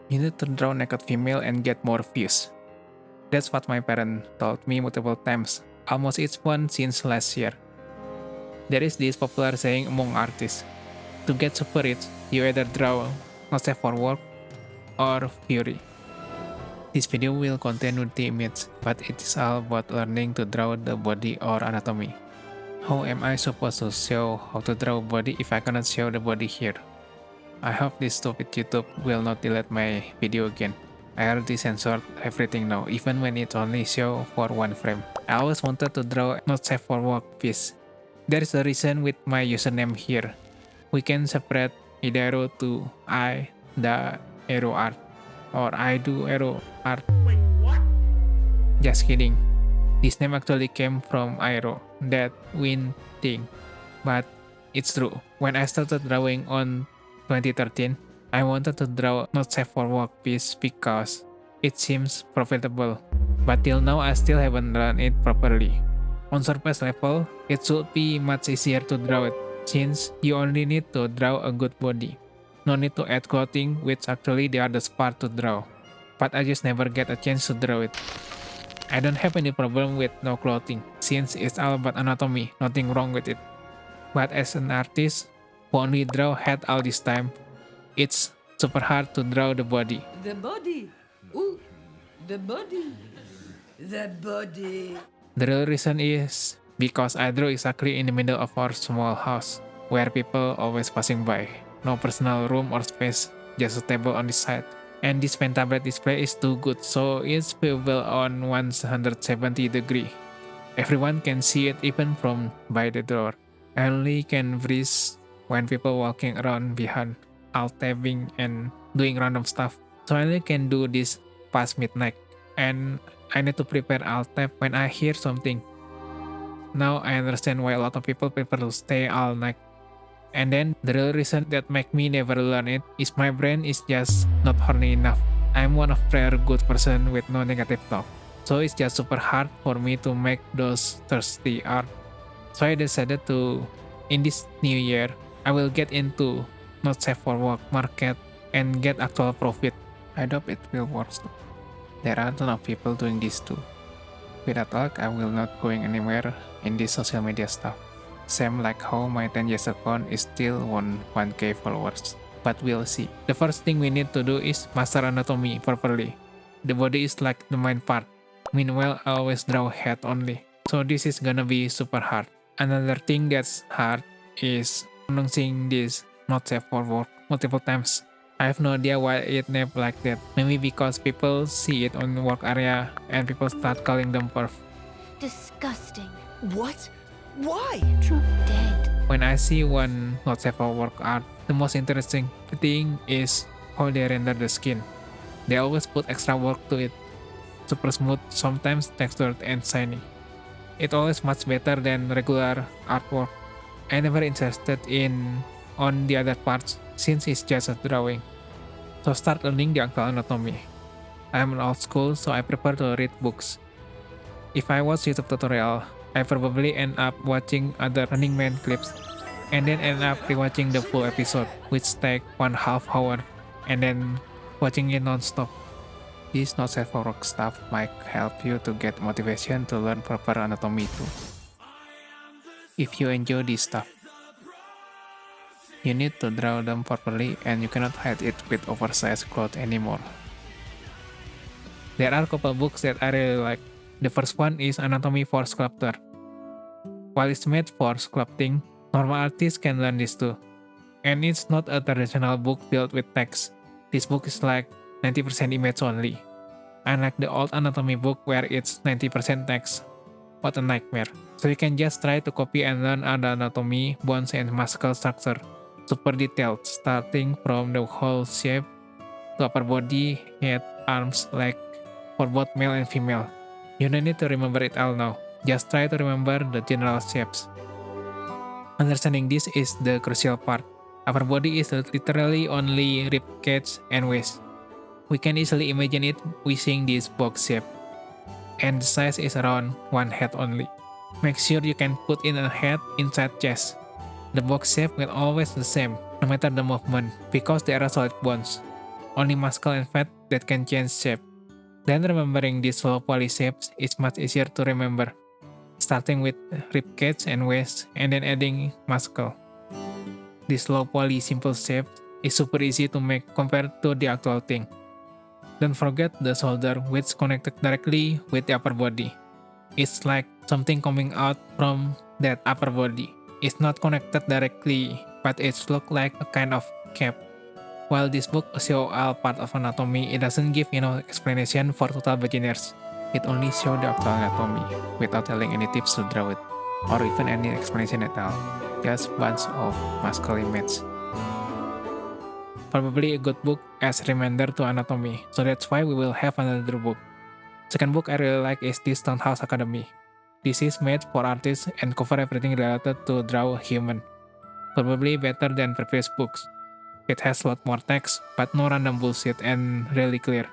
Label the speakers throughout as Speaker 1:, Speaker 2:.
Speaker 1: You need to draw naked female and get more views. That's what my parents told me multiple times, almost each one since last year. There is this popular saying among artists, to get super rich, you either draw not safe for work or fury. This video will contain nudity images, but it is all about learning to draw the body or anatomy. How am I supposed to show how to draw body if I cannot show the body here? I hope this stupid YouTube will not delete my video again. I already censored everything now, even when it only show for one frame. I always wanted to draw not safe for work piece. There is a reason with my username here. We can separate Idaro to I, the arrow art, or I do arrow art. Just kidding. This name actually came from Aero, that wind thing. But it's true. When I started drawing on 2013, I wanted to draw not safe for work piece because it seems profitable. But till now I still haven't done it properly. On surface level, it should be much easier to draw it, since you only need to draw a good body. No need to add clothing, which actually the hardest part to draw. But I just never get a chance to draw it. I don't have any problem with no clothing, since it's all about anatomy, nothing wrong with it. But as an artist who only draw head all this time, it's super hard to draw the body.
Speaker 2: The body. Ooh, the body. The body.
Speaker 1: The real reason is because I draw exactly in the middle of our small house, where people always passing by. No personal room or space, just a table on the side. And this pen tablet display is too good, so it's viewable on 170 degree. Everyone can see it even from by the door. I only can freeze when people walking around behind, alt tabbing and doing random stuff. So I only can do this past midnight, and I need to prepare alt tab when I hear something. Now I understand why a lot of people prefer to stay all night. And then the real reason that make me never learn it is my brain is just not horny enough. I'm one of rare good person with no negative thought. So it's just super hard for me to make those thirsty art. So I decided to, in this new year, I will get into not safe for work market and get actual profit. I hope it will work too. There are a ton of people doing this too. Without luck, I will not going anywhere in this social media stuff. Same like how my 10 years account is still on 1k followers. But we'll see. The first thing we need to do is master anatomy properly. The body is like the main part. Meanwhile, I always draw head only. So this is gonna be super hard. Another thing that's hard is pronouncing this not safe for work multiple times. I have no idea why it named like that. Maybe because people see it on the work area and people start calling them perf.
Speaker 3: Disgusting.
Speaker 4: What? Why?
Speaker 3: Drop dead.
Speaker 1: When I see one not safe for work art, the most interesting thing is how they render the skin. They always put extra work to it. Super smooth, sometimes textured and shiny. It's always much better than regular artwork. I never interested in on the other parts since it's just a drawing. So start learning the actual anatomy. I'm an old school, so I prefer to read books. If I watch YouTube tutorial, I probably end up watching other Running Man clips and then end up rewatching the full episode, which take 1.5 hour, and then watching it non-stop. This not safe for work stuff might help you to get motivation to learn proper anatomy too. If you enjoy this stuff, you need to draw them properly and you cannot hide it with oversized clothes anymore. There are a couple books that I really like. The first one is Anatomy for Sculptor. While it's made for sculpting, normal artists can learn this too. And it's not a traditional book filled with text. This book is like 90% image only. Unlike the old anatomy book where it's 90% text. What a nightmare. So you can just try to copy and learn the anatomy, bones and muscle structure. Super detailed, starting from the whole shape to upper body, head, arms, leg, for both male and female. You don't need to remember it all now. Just try to remember the general shapes. Understanding this is the crucial part. Our body is literally only rib cage and waist. We can easily imagine it wishing this box shape. And the size is around one head only. Make sure you can put in a head inside chest. The box shape will always the same, no matter the movement, because they are solid bones. only muscle and fat that can change shape. Then remembering these low poly shapes is much easier to remember, starting with ribcage and waist and then adding muscle. This low poly simple shape is super easy to make compared to the actual thing. Don't forget the shoulder, which connected directly with the upper body. It's like something coming out from that upper body. It's not connected directly, but it's look like a kind of cap. While this book shows all part of anatomy, it doesn't give explanation for total beginners. It only shows the actual anatomy, without telling any tips to draw it, or even any explanation at all. Just bunch of muscle images. Probably a good book as reminder to anatomy, so that's why we will have another book. Second book I really like is this Stonehouse Academy. This is made for artists and cover everything related to draw a human. Probably better than previous books. It has a lot more text, but no random bullshit and really clear.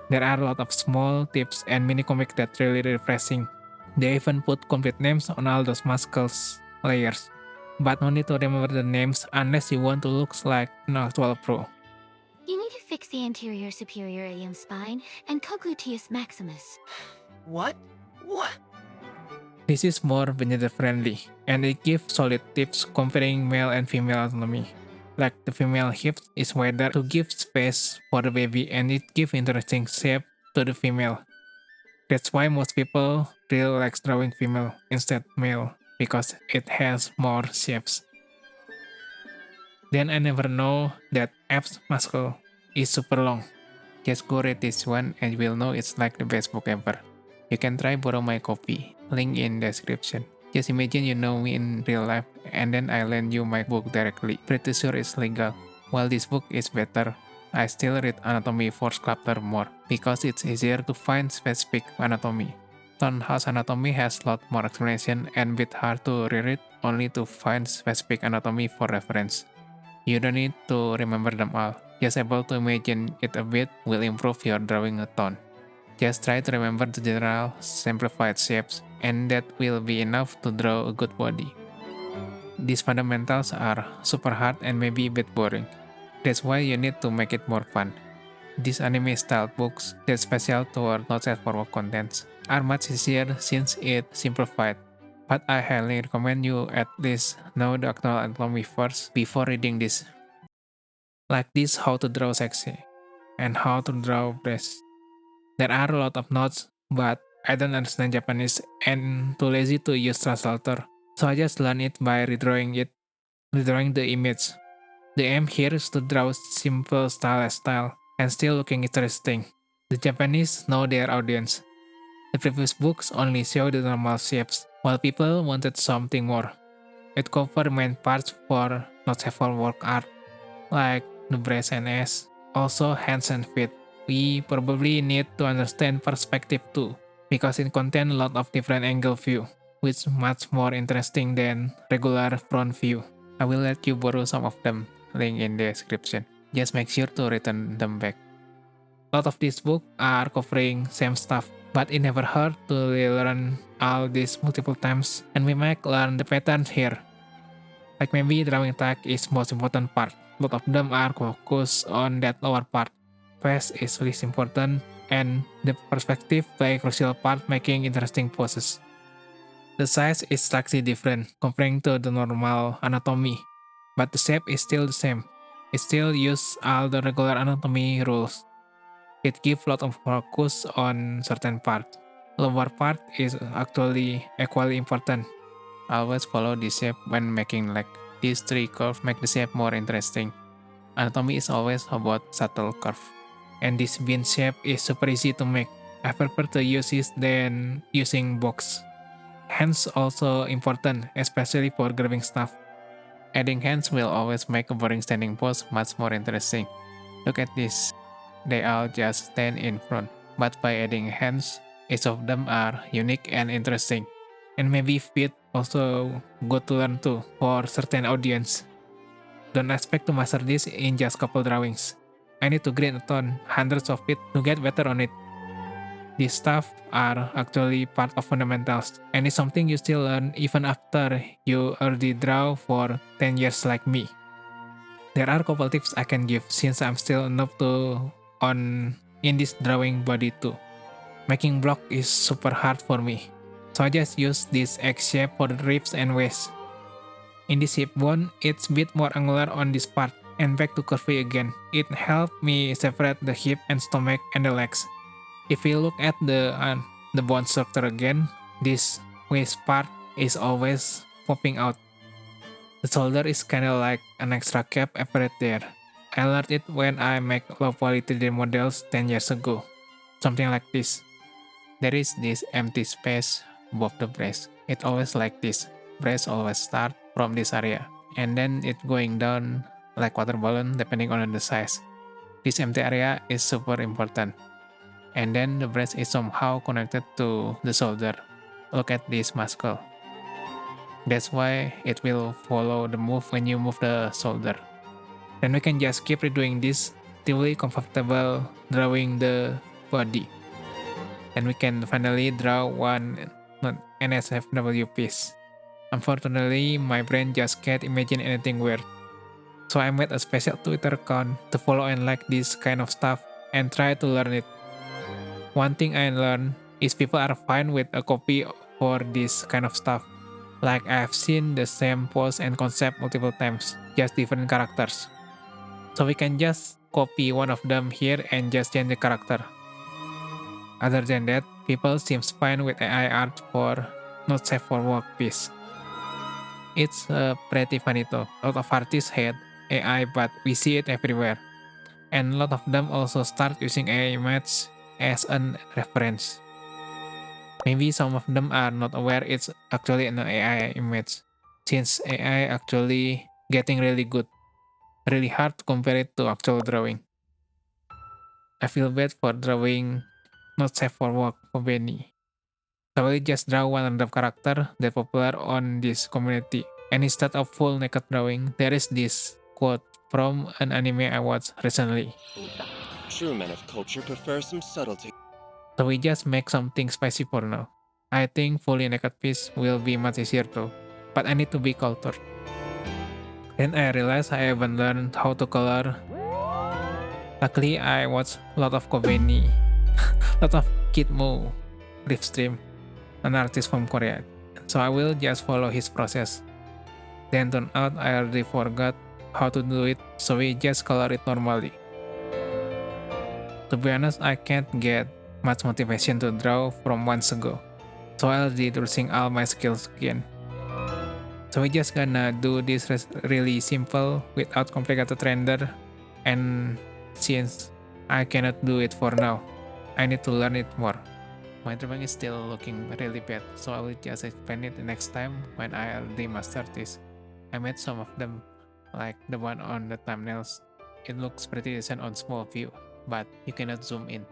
Speaker 1: There are a lot of small tips and mini comic that really refreshing. They even put complete names on all those muscles layers. But no need to remember the names unless you want to look like an actual pro.
Speaker 3: You need to fix the anterior superior ilium spine and cogluteus maximus.
Speaker 4: What? What?
Speaker 1: This is more beginner friendly, and it gives solid tips comparing male and female anatomy. Like the female hip is wider to give space for the baby, and it gives interesting shape to the female. That's why most people really like drawing female instead male, because it has more shapes. Then I never know that abs muscle is super long. Just go read this one and you'll know it's like the best book ever. You can try borrow my copy, link in description. Just imagine you know me in real life and then I lend you my book directly. Pretty sure it's legal. While this book is better, I still read Anatomy for Sculptor more because it's easier to find specific anatomy. Stonehouse Anatomy has a lot more explanation and bit hard to reread only to find specific anatomy for reference. You don't need to remember them all. Just able to imagine it a bit will improve your drawing a ton. Just try to remember the general simplified shapes and that will be enough to draw a good body. These fundamentals are super hard and maybe a bit boring. That's why you need to make it more fun. These anime-style books that special toward not safe for work contents are much easier since it's simplified. But I highly recommend you at least know the actual anatomy first before reading this. Like this how to draw sexy and how to draw breasts. There are a lot of notes, but I don't understand Japanese and too lazy to use translator. So I just learn it by redrawing the image. The aim here is to draw simple style and still looking interesting. The Japanese know their audience. The previous books only show the normal shapes, while people wanted something more. It covered main parts for not safe for work art, like the breast and ass, also hands and feet. We probably need to understand perspective too, because it contains a lot of different angle view, which is much more interesting than regular front view. I will let you borrow some of them, link in the description. Just make sure to return them back. A lot of these books are covering same stuff, but it never hurt to learn all this multiple times, and we might learn the patterns here. Like maybe drawing tag is most important part. A lot of them are focused on that lower part. Face is least important, and the perspective play a crucial part making interesting poses. The size is slightly different comparing to the normal anatomy, but the shape is still the same. It still uses all the regular anatomy rules. It gives a lot of focus on certain parts. Lower part is actually equally important. Always follow the shape when making leg. These three curves make the shape more interesting. Anatomy is always about subtle curve. And this bean shape is super easy to make. I prefer to use it than using box. Hands also important, especially for grabbing stuff. Adding hands will always make a boring standing pose much more interesting. Look at this. They all just stand in front, but by adding hands, each of them are unique and interesting. And maybe feet also good to learn too for certain audience. Don't expect to master this in just couple drawings. I need to grind a ton, hundreds of it to get better on it. These stuff are actually part of fundamentals, and it's something you still learn even after you already draw for 10 years like me. There are couple tips I can give since I'm still noob in this drawing body too. Making block is super hard for me, so I just use this X shape for the ribs and waist. In this hip bone, it's a bit more angular on this part and back to curvy again. It helped me separate the hip and stomach and the legs. If we look at the bone structure again, this waist part is always popping out. The shoulder is kinda like an extra cap apparent there. I learned it when I make low quality 3D models 10 years ago. Something like this. There is this empty space above the breast. It always like this. Breast always start from this area, and then it going down like water balloon depending on the size. This empty area is super important. And then the breast is somehow connected to the shoulder. Look at this muscle. That's why it will follow the move when you move the shoulder. Then we can just keep redoing this till we comfortable drawing the body. And we can finally draw one NSFW piece. Unfortunately, my brain just can't imagine anything weird. So I made a special Twitter account to follow and like this kind of stuff and try to learn it. One thing I learned is people are fine with a copy for this kind of stuff. Like I've seen the same pose and concept multiple times, just different characters. So we can just copy one of them here and just change the character. Other than that, people seems fine with AI art for not safe for work piece. It's pretty funny though. A lot of artists hate AI, but we see it everywhere. And a lot of them also start using AI image as a reference. Maybe some of them are not aware it's actually an AI image, since AI actually getting really good. Really hard to compare it to actual drawing. I feel bad for drawing not safe for work for Benny. So I just draw one random character that popular on this community. And instead of full naked drawing, there is this quote from an anime I watched recently.
Speaker 5: True men of culture prefer some subtlety.
Speaker 1: So we just make something spicy for now. I think fully naked piece will be much easier though, but I need to be cultured. Then I realized I haven't learned how to color. Luckily, I watched a lot of Kobeni, lot of Kid Mo live stream, an artist from Korea. So I will just follow his process. Then turned out I already forgot how to do it, so we just color it normally. To be honest, I can't get much motivation to draw from months ago, so I'll be losing all my skills again. So we just gonna do this really simple without complicated render, and since I cannot do it for now, I need to learn it more. My drawing is still looking really bad, so I will just explain it the next time when I already master this. I made some of them, like the one on the thumbnails. It looks pretty decent on small view, but you cannot zoom in.